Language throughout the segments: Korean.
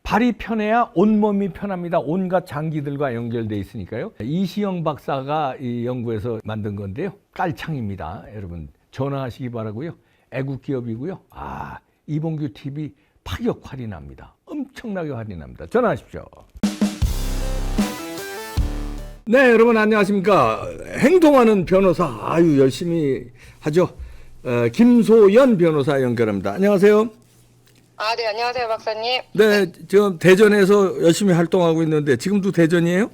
발이 편해야 온몸이 편합니다. 온갖 장기들과 연결돼 있으니까요. 이시영 박사가 이 연구에서 만든 건데요. 깔창입니다. 여러분 전화하시기 바라고요. 애국 기업이고요. 이봉규 TV 파격 할인합니다. 엄청나게 할인합니다. 전화하십시오. 네, 여러분 안녕하십니까. 행동하는 변호사 열심히 하죠. 김소연 변호사 연결합니다. 안녕하세요. 네, 안녕하세요, 박사님. 네, 지금 대전에서 열심히 활동하고 있는데 지금도 대전이에요?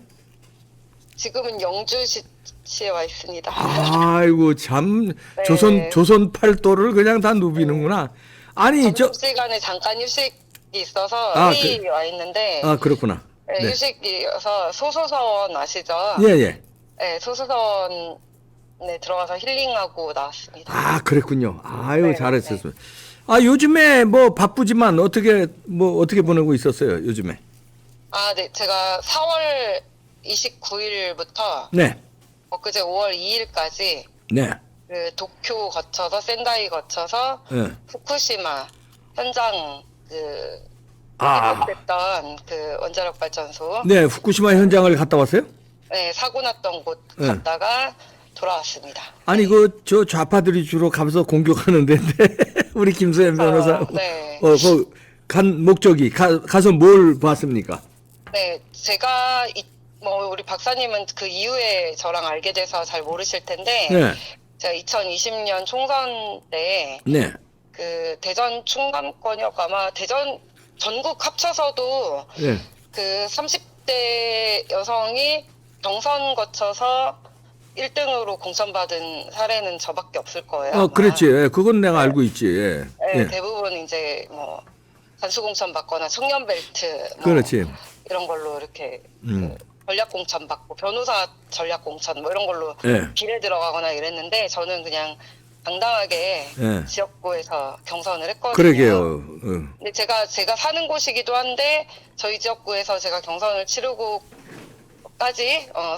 지금은 영주시에 와 있습니다. 아이고 참 네. 조선 팔도를 그냥 다 누비는구나. 아니 점심시간에 잠깐 휴식이 있어서 회의에 와 있는데 그렇구나. 네, 네. 휴식이어서 소소서원 아시죠? 예. 네, 소소서원에 들어가서 힐링하고 나왔습니다. 그랬군요. 네, 잘했었어요. 요즘에 뭐 바쁘지만 어떻게 보내고 있었어요, 요즘에? 네, 제가 4월 29일부터 네. 엊그제 5월 2일까지 네. 그 도쿄 거쳐서 센다이 거쳐서 네. 후쿠시마 현장 됐던 그 원자력 발전소 네, 후쿠시마 현장을 갔다 왔어요? 네, 사고 났던 곳 네. 갔다가 돌아왔습니다. 아니 저 좌파들이 주로 가서 공격하는데 우리 김소연 변호사 네. 간 목적이 가서 뭘 봤습니까? 네, 제가 우리 박사님은 그 이후에 저랑 알게 돼서 잘 모르실 텐데 네. 제가 2020년 총선 때 네. 그 대전 충남권역 아마 대전 전국 합쳐서도 네. 그 30대 여성이 경선 거쳐서 1등으로 공천받은 사례는 저밖에 없을 거예요. 아마. 그렇지. 그건 내가 알고 있지. 네, 대부분 이제 단수 공천 받거나 청년 벨트 그렇지. 이런 걸로 이렇게 전략 공천 받고 변호사 전략 공천 이런 걸로 비례 들어가거나 이랬는데 저는 그냥 당당하게 지역구에서 경선을 했거든요. 그러게요. 근데 제가 사는 곳이기도 한데 저희 지역구에서 제가 경선을 치르고까지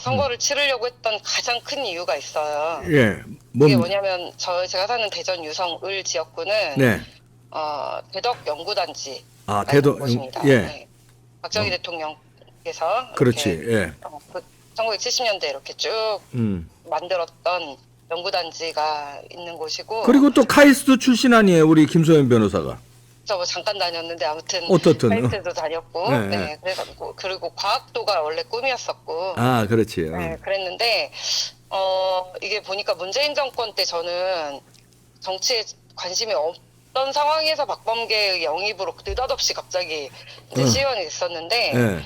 선거를 치르려고 했던 가장 큰 이유가 있어요. 예. 그게 뭐냐면 제가 사는 대전 유성을 지역구는 네. 대덕 연구단지 대덕 곳입니다. 예. 네. 박정희 대통령께서 그렇지. 이렇게, 1970년대 이렇게 쭉 만들었던 연구단지가 있는 곳이고. 그리고 또 카이스트 출신 아니에요, 우리 김소연 변호사가. 저 잠깐 다녔는데 아무튼 어떻든 카이스트도 다녔고, 네. 그래서 그리고 과학도가 원래 꿈이었었고. 그렇지. 네, 그랬는데 이게 보니까 문재인 정권 때 저는 정치에 관심이 없던 상황에서 박범계의 영입으로 느닷없이 갑자기 이제 시의원이 됐었는데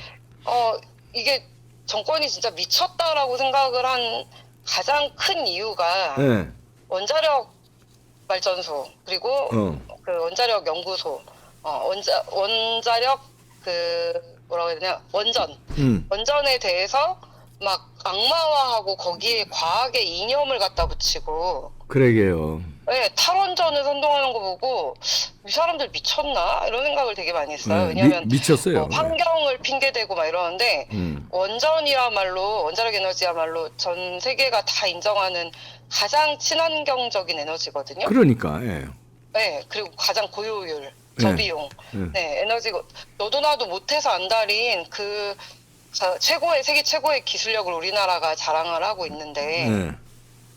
이게 정권이 진짜 미쳤다라고 생각을 한 가장 큰 이유가 원자력 발전소 그리고 그 원자력 연구소 원자력 뭐라고 해야 되냐 원전에 대해서 막 악마화하고 거기에 과학의 이념을 갖다 붙이고 그러게요. 네, 탈원전을 선동하는 거 보고 이 사람들 미쳤나 이런 생각을 되게 많이 했어요. 왜냐하면 미쳤어요. 환경을 핑계대고 막 이러는데 원자력 에너지야말로 전 세계가 다 인정하는 가장 친환경적인 에너지거든요. 그러니까. 네, 그리고 가장 고효율, 저비용. 네, 에너지 너도 나도 못해서 안달인 그 세계 최고의 기술력을 우리나라가 자랑을 하고 있는데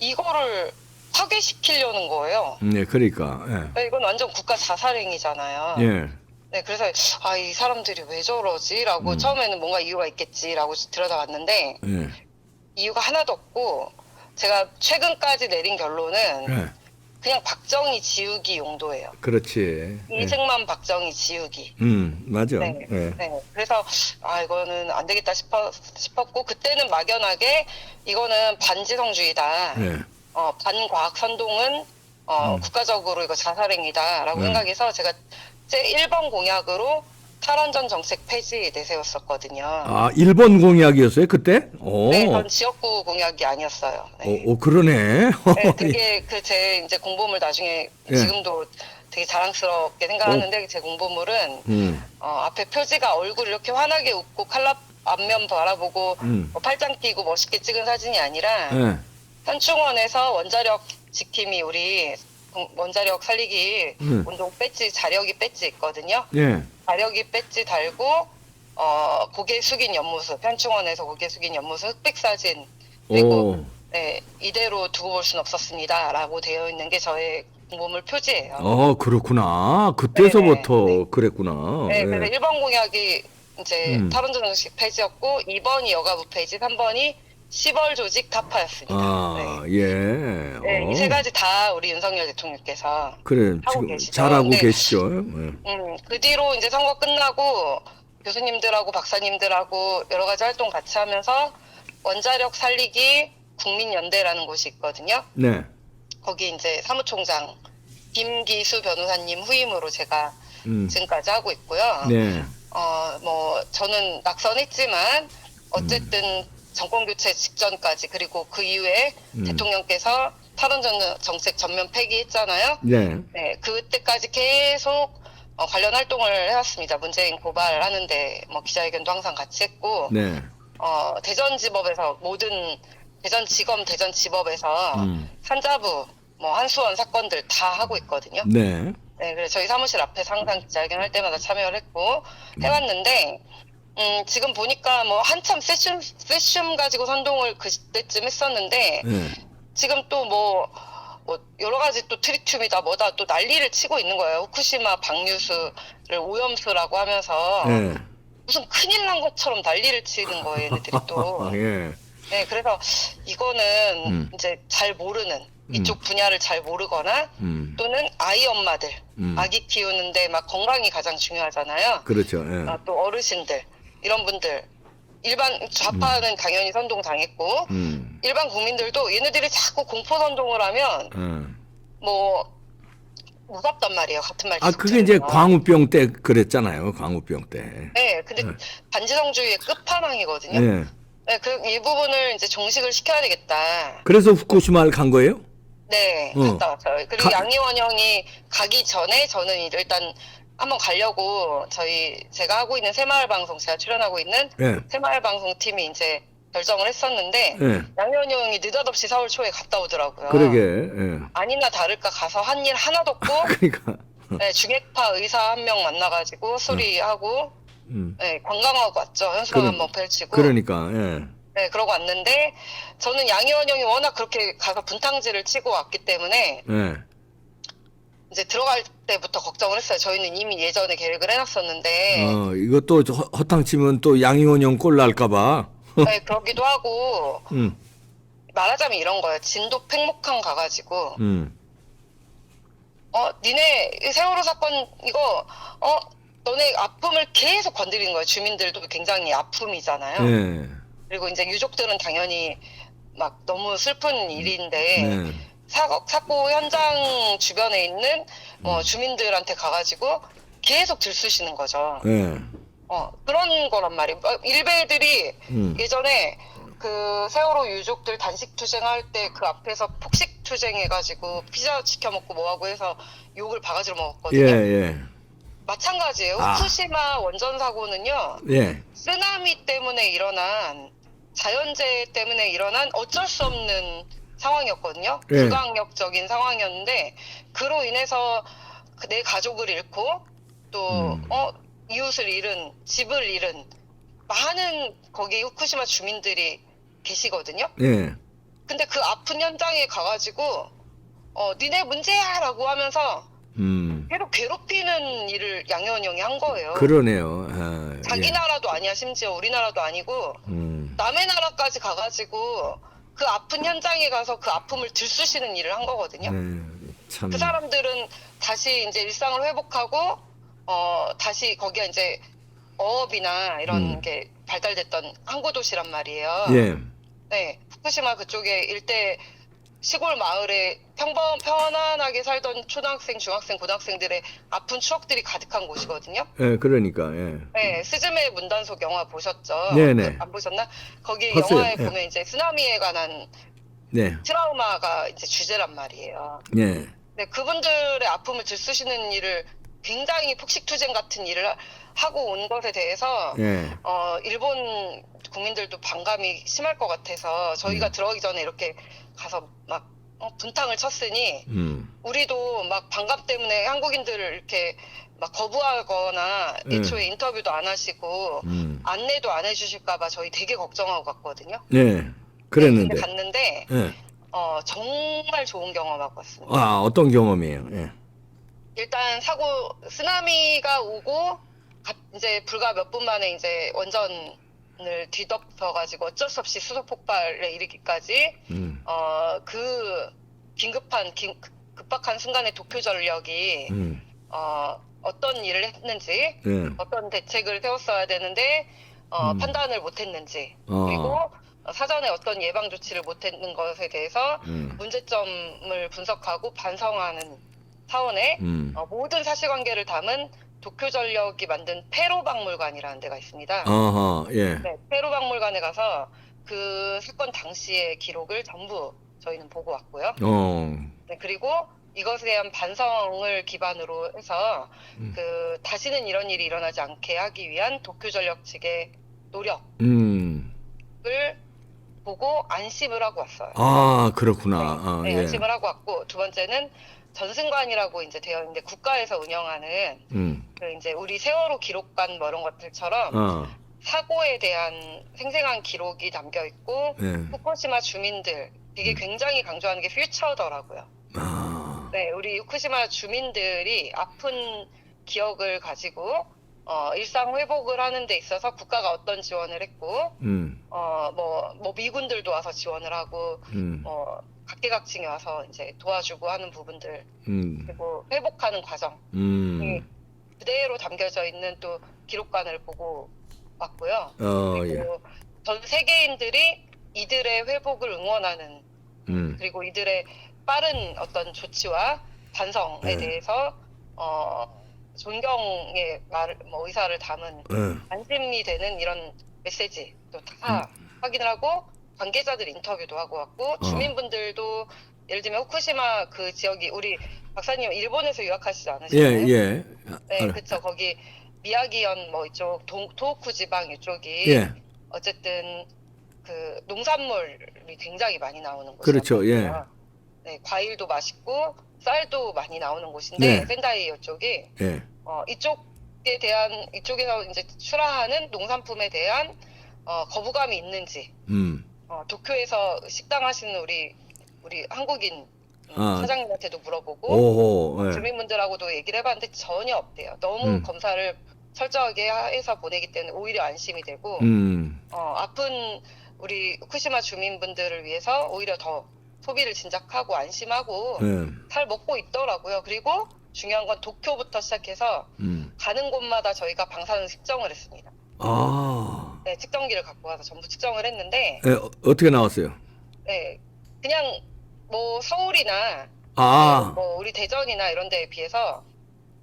이거를 파괴시키려는 거예요. 네, 그러니까. 네, 이건 완전 국가 자살행위잖아요. 네, 그래서 이 사람들이 왜 저러지라고 처음에는 뭔가 이유가 있겠지라고 들여다봤는데 이유가 하나도 없고 제가 최근까지 내린 결론은 그냥 박정희 지우기 용도예요. 그렇지. 이승만 박정희 지우기. 맞아. 네. 그래서 이거는 안 되겠다 싶었고 그때는 막연하게 이거는 반지성주의다. 반과학 선동은 국가적으로 이거 자살행위다라고 생각해서 제가 제 1번 공약으로 탈원전 정책 폐지 내세웠었거든요. 1번 공약이었어요, 그때? 네, 전 지역구 공약이 아니었어요. 네. 그러네. 네, 되게 제 이제 공보물 나중에 지금도 되게 자랑스럽게 생각하는데 제 공보물은 앞에 표지가 얼굴 이렇게 환하게 웃고 칼라 앞면 바라보고 팔짱 끼고 멋있게 찍은 사진이 아니라 현충원에서 원자력 지킴이 우리 원자력 살리기 운동 배지, 자력이 배지 있거든요. 예. 자력이 배지 달고 고개 숙인 옆모습, 현충원에서 고개 숙인 옆모습, 흑백 사진, 그리고 네, 이대로 두고 볼 수는 없었습니다라고 되어 있는 게 저의 공보물 표지예요. 그렇구나. 그때서부터 네네. 그랬구나. 네, 예. 그래서 1번 공약이 이제 탈원전 정책 폐지였고 2번이 여가부 폐지, 3번이 시벌 조직 타파였습니다. 네. 예. 네, 이 세 가지 다 우리 윤석열 대통령께서 그래, 하고 지금 계시죠. 잘하고 근데, 계시죠. 그 뒤로 이제 선거 끝나고 교수님들하고 박사님들하고 여러 가지 활동 같이 하면서 원자력 살리기 국민연대라는 곳이 있거든요. 네. 거기 이제 사무총장 김기수 변호사님 후임으로 제가 지금까지 하고 있고요. 네. 뭐 저는 낙선했지만 어쨌든 정권 교체 직전까지 그리고 그 이후에 대통령께서 탈원전 정책 전면 폐기했잖아요. 네. 네, 그때까지 계속 관련 활동을 해왔습니다. 문재인 고발하는데 뭐 기자회견도 항상 같이 했고, 네. 대전지법에서 모든 대전지검, 대전지법에서 산자부, 뭐 한수원 사건들 다 하고 있거든요. 네. 네, 그래서 저희 사무실 앞에서 항상 기자회견 할 때마다 참여를 했고 해왔는데, 지금 보니까 뭐 한참 세슘 가지고 선동을 그때쯤 했었는데, 지금 또 뭐 여러 가지 또 트리튬이다 뭐다 또 난리를 치고 있는 거예요. 후쿠시마 방류수를 오염수라고 하면서 무슨 큰일 난 것처럼 난리를 치는 거예요, 얘네들이 또. 예. 네, 그래서 이거는 이제 잘 모르는 이쪽 분야를 잘 모르거나 또는 아이 엄마들, 아기 키우는데 막 건강이 가장 중요하잖아요. 그렇죠. 예. 또 어르신들 이런 분들. 일반 좌파는 당연히 선동당했고 일반 국민들도 얘네들이 자꾸 공포 선동을 하면 뭐 무섭단 말이에요. 같은 말. 그게 이제 광우병 때 그랬잖아요. 광우병 때. 네, 근데 반지성주의의 끝판왕이거든요. 네. 네, 이 부분을 이제 종식을 시켜야 되겠다. 그래서 후쿠시마를 간 거예요? 네, 갔다 왔어요. 그리고 양희원 형이 가기 전에 저는 일단 한번 가려고 제가 하고 있는 새마을방송, 제가 출연하고 있는 새마을방송 팀이 이제 결정을 했었는데 양희원 형이 느닷없이 4월 초에 갔다 오더라고요. 그러게. 아니나 다를까 가서 한 일 하나도 없고 그러니까. 네, 중핵파 의사 한 명 만나가지고 소리하고 네, 관광하고 왔죠. 현수막 한번 펼치고. 그러니까. 네, 그러고 왔는데 저는 양희원 형이 워낙 그렇게 가서 분탕질을 치고 왔기 때문에 이제 들어갈 때부터 걱정을 했어요. 저희는 이미 예전에 계획을 해놨었는데. 이것도 허탕치면 또 양희원 형 꼴 날까봐. 네, 그러기도 하고. 말하자면 이런 거예요. 진도 팽목항 가가지고. 니네 세월호 사건 이거 너네 아픔을 계속 건드리는 거예요. 주민들도 굉장히 아픔이잖아요. 그리고 이제 유족들은 당연히 막 너무 슬픈 일인데. 사고 현장 주변에 있는 주민들한테 가가지고 계속 들쑤시는 거죠. 그런 거란 말이에요. 일베들이 예전에 그 세월호 유족들 단식 투쟁할 때 그 앞에서 폭식 투쟁해가지고 피자 시켜 먹고 뭐하고 해서 욕을 바가지로 먹었거든요. 마찬가지예요. 후쿠시마 원전 사고는요. 쓰나미 때문에 일어난 자연재해 때문에 일어난 어쩔 수 없는 상황이었거든요. 불가항력적인 상황이었는데 그로 인해서 내 가족을 잃고 또 이웃을 잃은 집을 잃은 많은 거기 후쿠시마 주민들이 계시거든요. 근데 그 아픈 현장에 가가지고 니네 문제야라고 하면서 계속 괴롭히는 일을 양희원 형이 한 거예요. 그러네요. 자기 나라도 아니야. 심지어 우리나라도 아니고 남의 나라까지 가가지고 그 아픈 현장에 가서 그 아픔을 들쑤시는 일을 한 거거든요. 참. 그 사람들은 다시 이제 일상을 회복하고 다시 거기가 이제 어업이나 이런 게 발달됐던 항구 도시란 말이에요. 네, 후쿠시마 그쪽에 일대 시골 마을에 편안하게 살던 초등학생, 중학생, 고등학생들의 아픈 추억들이 가득한 곳이거든요. 그러니까. 네, 스즈메 문단속 영화 보셨죠? 네네. 안 보셨나? 거기 봤어요. 영화에 보면 이제 쓰나미에 관한 트라우마가 이제 주제란 말이에요. 네, 그분들의 아픔을 들쑤시는 일을 굉장히 폭식투쟁 같은 일을 하고 온 것에 대해서 일본 국민들도 반감이 심할 것 같아서 저희가 들어가기 전에 이렇게 가서 막 분탕을 쳤으니 우리도 막 반감 때문에 한국인들을 이렇게 막 거부하거나 애초에 인터뷰도 안 하시고 안내도 안 해주실까봐 저희 되게 걱정하고 갔거든요. 네, 그랬는데. 근데 갔는데 예. 정말 좋은 경험하고 왔습니다. 아, 어떤 경험이에요? 예. 일단 쓰나미가 오고 이제 불과 몇 분 만에 이제 원전을 뒤덮어가지고 어쩔 수 없이 수소 폭발에 이르기까지 그 급박한 순간에 도쿄 전력이 어떤 일을 했는지 어떤 대책을 세웠어야 되는데 판단을 못했는지 그리고 사전에 어떤 예방 조치를 못했는 것에 대해서 문제점을 분석하고 반성하는 차원의 모든 사실관계를 담은 도쿄전력이 만든 페로박물관이라는 데가 있습니다. 예. 네, 페로박물관에 가서 그 사건 당시의 기록을 전부 저희는 보고 왔고요. 네, 그리고 이것에 대한 반성을 기반으로 해서 그 다시는 이런 일이 일어나지 않게 하기 위한 도쿄전력 측의 노력을 보고 안심을 하고 왔어요. 아, 그렇구나. 네, 예. 안심을 하고 왔고, 두 번째는 전승관이라고 이제 되어 있는데 국가에서 운영하는 그 이제 우리 세월호 기록관 뭐 이런 것들처럼 사고에 대한 생생한 기록이 담겨 있고 후쿠시마 주민들 이게 굉장히 강조하는 게 퓨처더라고요. 네, 우리 후쿠시마 주민들이 아픈 기억을 가지고 일상 회복을 하는 데 있어서 국가가 어떤 지원을 했고 뭐 미군들도 와서 지원을 하고 각계각층이 와서 이제 도와주고 하는 부분들 그리고 회복하는 과정 그대로 담겨져 있는 또 기록관을 보고 왔고요. 그리고 전 세계인들이 이들의 회복을 응원하는 그리고 이들의 빠른 어떤 조치와 반성에 대해서 존경의 의사를 담은 안심이 되는 이런 메시지도 다 확인을 하고 관계자들 인터뷰도 하고 왔고 주민분들도 예를 들면 후쿠시마 그 지역이 우리 박사님 일본에서 유학하시지 않으셨나요? 예. 네, 그렇죠. 거기 미야기현 뭐 이쪽 도호쿠 지방 이쪽이 어쨌든 그 농산물이 굉장히 많이 나오는 곳이에요. 그렇죠. 예. 네, 과일도 맛있고 쌀도 많이 나오는 곳인데 센다이 이쪽이 이쪽에서 이제 출하하는 농산품에 대한 거부감이 있는지 도쿄에서 식당 하시는 우리 한국인 사장님한테도 물어보고 주민분들하고도 얘기를 해봤는데 전혀 없대요. 너무 검사를 철저하게 해서 보내기 때문에 오히려 안심이 되고 아픈 우리 후쿠시마 주민분들을 위해서 오히려 더 소비를 진작하고 안심하고 잘 먹고 있더라고요. 그리고 중요한 건 도쿄부터 시작해서 가는 곳마다 저희가 방사능 측정을 했습니다. 네, 측정기를 갖고 가서 전부 측정을 했는데 어떻게 나왔어요? 네, 그냥 뭐 서울이나 뭐 우리 대전이나 이런 데에 비해서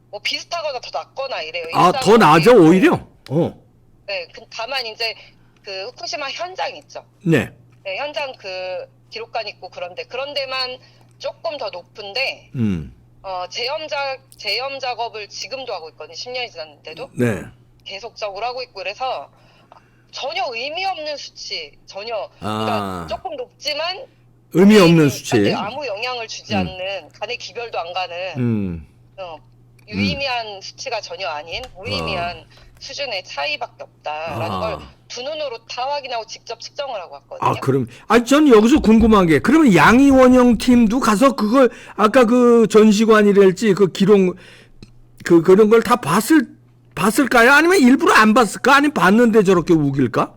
뭐 비슷하거나 더 낫거나 이래요. 더 나아져 오히려? 네, 다만 이제 그 후쿠시마 현장 있죠. 네, 현장 그 기록관 있고 그런 데만 조금 더 높은데 재염 작업을 지금도 하고 있거든요. 10년이 지났는데도 계속적으로 하고 있고 그래서 전혀 의미 없는 수치 그러니까 조금 높지만 의미 없는 수치 아무 영향을 주지 않는 간에 기별도 안 가는 유의미한 수치가 전혀 아닌 무의미한 수준의 차이밖에 없다라는 걸 두 눈으로 다 확인하고 직접 측정을 하고 왔거든요. 그럼 전 여기서 궁금한 게 그러면 양희원형 팀도 가서 그걸 아까 그 전시관이랄지 그 기록 그런 걸 다 봤을까요? 아니면 일부러 안 봤을까? 아니면 봤는데 저렇게 우길까?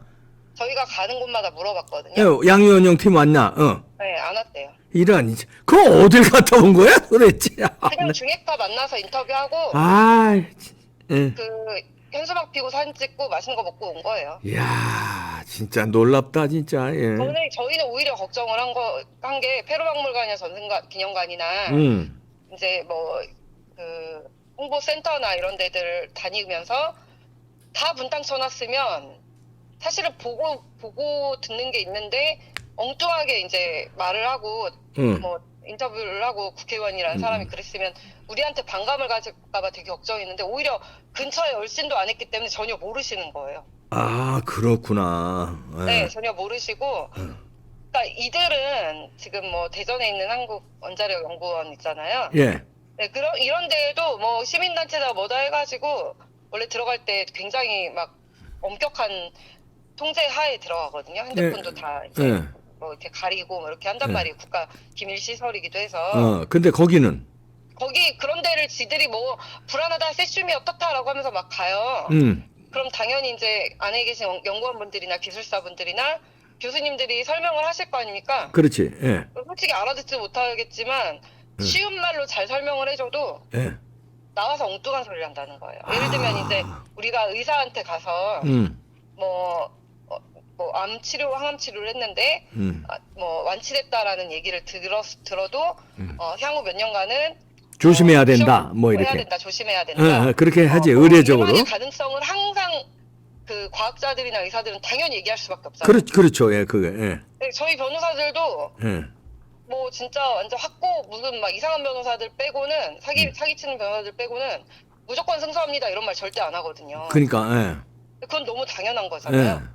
저희가 가는 곳마다 물어봤거든요. 양희원형 팀 왔나? 네, 안 왔대요. 이런 그거 어딜 갔다 온 거야 도대체? 그냥 중핵파 만나서 인터뷰하고 그 현수막 피고 사진 찍고 맛있는 거 먹고 온 거예요. 이야 진짜 놀랍다 진짜. 저희는 오히려 걱정을 한 게 페루박물관이나 전승관 기념관이나 이제 뭐 그 홍보센터나 이런 데들 다니면서 다 분탕 쳐놨으면 사실은 보고 듣는 게 있는데 엉뚱하게 이제 말을 하고 뭐 인터뷰를 하고 국회의원이라는 사람이 그랬으면 우리한테 반감을 가질까봐 되게 걱정했는데 오히려 근처에 얼씬도 안 했기 때문에 전혀 모르시는 거예요. 그렇구나. 네, 전혀 모르시고 그러니까 이들은 지금 뭐 대전에 있는 한국원자력연구원 있잖아요. 예. 네, 이런 데에도 뭐 시민단체다 뭐다 해가지고 원래 들어갈 때 굉장히 막 엄격한 통제 하에 들어가거든요. 핸드폰도 다 이제 뭐 이렇게 가리고 뭐 이렇게 한단 말이에요. 국가 기밀 시설이기도 해서. 근데 거기는 거기 그런 데를 지들이 뭐 불안하다, 세슘이 어떻다라고 하면서 막 가요. 그럼 당연히 이제 안에 계신 연구원분들이나 기술사분들이나 교수님들이 설명을 하실 거 아닙니까? 그렇지. 예. 솔직히 알아듣지 못하겠지만 쉬운 말로 잘 설명을 해줘도 예. 나와서 엉뚱한 소리를 한다는 거예요. 예를 들면 이제 우리가 의사한테 가서 뭐 암 치료, 항암 치료를 했는데 뭐 완치됐다라는 얘기를 들어도 향후 몇 년간은 조심해야 된다. 뭐 이렇게. 해야 된다, 조심해야 된다. 그렇게 하지. 의례적으로. 비만의 가능성을 항상 그 과학자들이나 의사들은 당연히 얘기할 수밖에 없잖아요. 그렇죠. 예, 그게. 예. 네, 저희 변호사들도 뭐 진짜 완전 확고 무슨 막 이상한 변호사들 빼고는 사기치는 변호사들 빼고는 무조건 승소합니다 이런 말 절대 안 하거든요. 그러니까. 그건 너무 당연한 거잖아요. 예.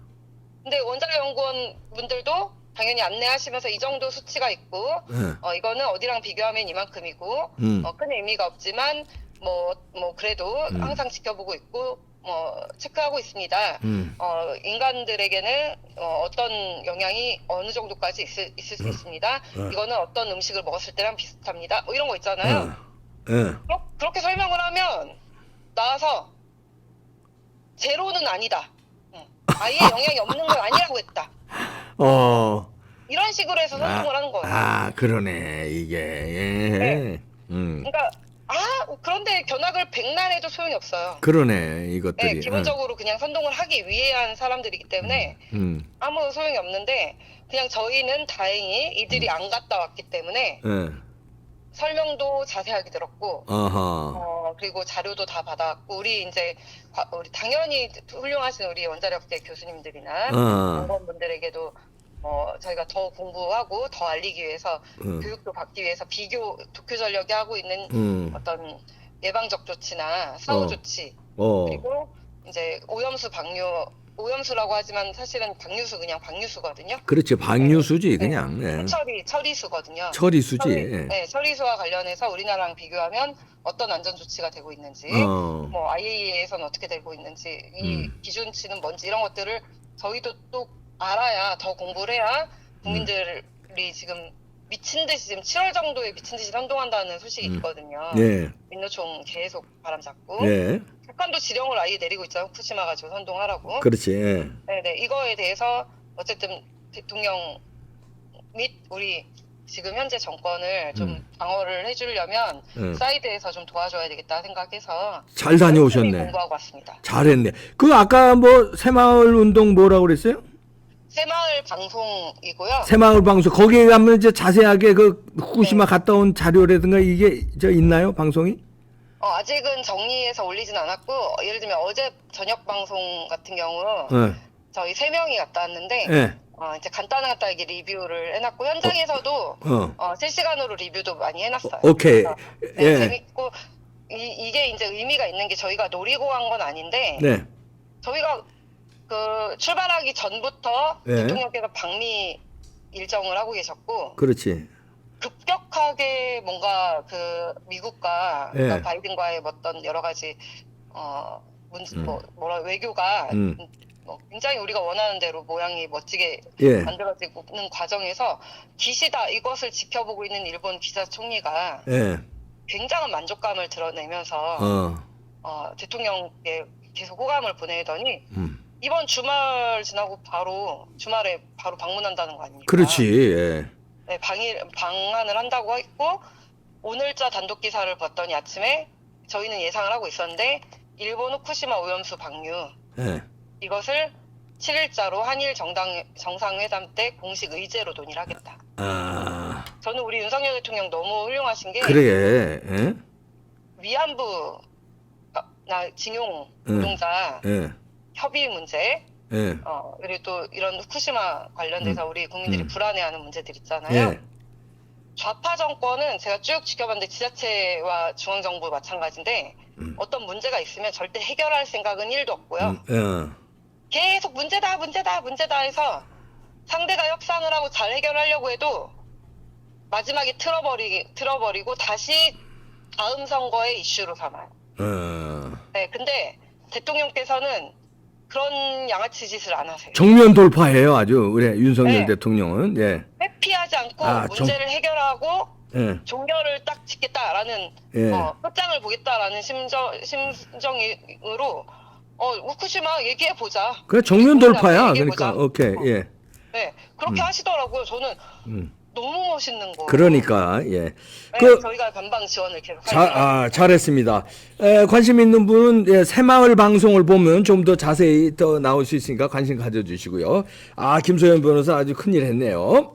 근데 원자력연구원 분들도 당연히 안내하시면서 이 정도 수치가 있고 이거는 어디랑 비교하면 이만큼이고 큰 의미가 없지만 뭐 그래도 항상 지켜보고 있고 뭐 체크하고 있습니다. 인간들에게는 어떤 영향이 어느 정도까지 있을 수 있습니다. 이거는 어떤 음식을 먹었을 때랑 비슷합니다. 뭐 이런 거 있잖아요. 그렇게 설명을 하면 나와서 제로는 아니다. 아예 영향이 없는 건 아니라고 했다. 이런 식으로 해서 선동을 하는 거예요. 그러네 이게. 예. 네. 그러니까 그런데 견학을 백날 해도 소용이 없어요. 그러네 이것들이. 네, 기본적으로 그냥 선동을 하기 위해 한 사람들이기 때문에 아무 소용이 없는데 그냥 저희는 다행히 이들이 안 갔다 왔기 때문에 설명도 자세하게 들었고 그리고 자료도 다 받아왔고 우리 당연히 훌륭하신 우리 원자력대 교수님들이나 연구원분들에게도 저희가 더 공부하고 더 알리기 위해서 교육도 받기 위해서 도쿄 전력이 하고 있는 어떤 예방적 조치나 사후 조치 그리고 이제 오염수라고 하지만 사실은 그냥 방류수거든요. 그렇지 방류수지 그냥. 네. 처리수거든요. 처리수지. 처리수와 관련해서 우리나라랑 비교하면 어떤 안전 조치가 되고 있는지, 뭐 IAEA에서는 어떻게 되고 있는지, 이 기준치는 뭔지 이런 것들을 저희도 또 알아야 더 공부를 해야 국민들이 지금 미친 듯이 지금 7월 정도에 미친 듯이 선동한다는 소식이 있거든요. 민노총 계속 바람 잡고 북한도 지령을 아예 내리고 있잖아요. 후쿠시마 가지고 선동하라고. 그렇지. 네네 이거에 대해서 어쨌든 대통령 및 우리 지금 현재 정권을 좀 방어를 해주려면 사이드에서 좀 도와줘야 되겠다 생각해서 잘 다녀오셨네. 공부하고 왔습니다. 잘했네. 그 아까 뭐 새마을 운동 뭐라고 그랬어요? 새마을 방송이고요. 새마을 방송 거기에 가면 이제 자세하게 그 후쿠시마 갔다 온 자료라든가 이게 있나요 방송이? 아직은 정리해서 올리진 않았고 예를 들면 어제 저녁 방송 같은 경우 저희 3명이 갔다 왔는데 이제 간단하게 리뷰를 해놨고 현장에서도 실시간으로 리뷰도 많이 해놨어요. 오케이. 재밌고 이게 이제 의미가 있는 게 저희가 노리고 간 건 아닌데 저희가 그 출발하기 전부터 대통령께서 방미 일정을 하고 계셨고 그렇지. 급격하게 뭔가 그 미국과 그러니까 바이든과의 어떤 여러 가지 외교가 굉장히 우리가 원하는 대로 모양이 멋지게 만들어지는 과정에서 기시다 이것을 지켜보고 있는 일본 기사 총리가 굉장한 만족감을 드러내면서 대통령께 계속 호감을 보내더니 이번 주말 지나고 주말에 바로 방문한다는 거 아닙니까? 그렇지. 네, 방한을 한다고 했고 오늘자 단독 기사를 봤더니 아침에 저희는 예상을 하고 있었는데 일본 후쿠시마 오염수 방류 이것을 7일자로 한일 정상회담 때 공식 의제로 논의를 하겠다. 저는 우리 윤석열 대통령 너무 훌륭하신 게 위안부 징용 노동자 협의 문제 그리고 또 이런 후쿠시마 관련돼서 우리 국민들이 불안해하는 문제들 있잖아요. 좌파 정권은 제가 쭉 지켜봤는데 지자체와 중앙정부 마찬가지인데 어떤 문제가 있으면 절대 해결할 생각은 1도 없고요. 계속 문제다 해서 상대가 협상을 하고 잘 해결하려고 해도 마지막에 틀어버리고 다시 다음 선거의 이슈로 삼아요. 네, 근데 대통령께서는 그런 양아치 짓을 안 하세요. 정면 돌파해요, 아주. 그래, 윤석열 네. 대통령은. 예. 회피하지 않고 문제를 해결하고 종결을 딱 짓겠다라는 끝장을 보겠다라는 심정으로 후쿠시마 얘기해 보자. 그래, 정면 돌파야. 얘기해보자. 그러니까 오케이. 예. 네, 그렇게 하시더라고요. 저는 너무 멋있는 거. 그러니까 예. 네, 저희가 반방 지원을 계속 잘했습니다. 관심 있는 분은 새마을 방송을 보면 좀 더 자세히 더 나올 수 있으니까 관심 가져주시고요. 김소연 변호사 아주 큰일 했네요.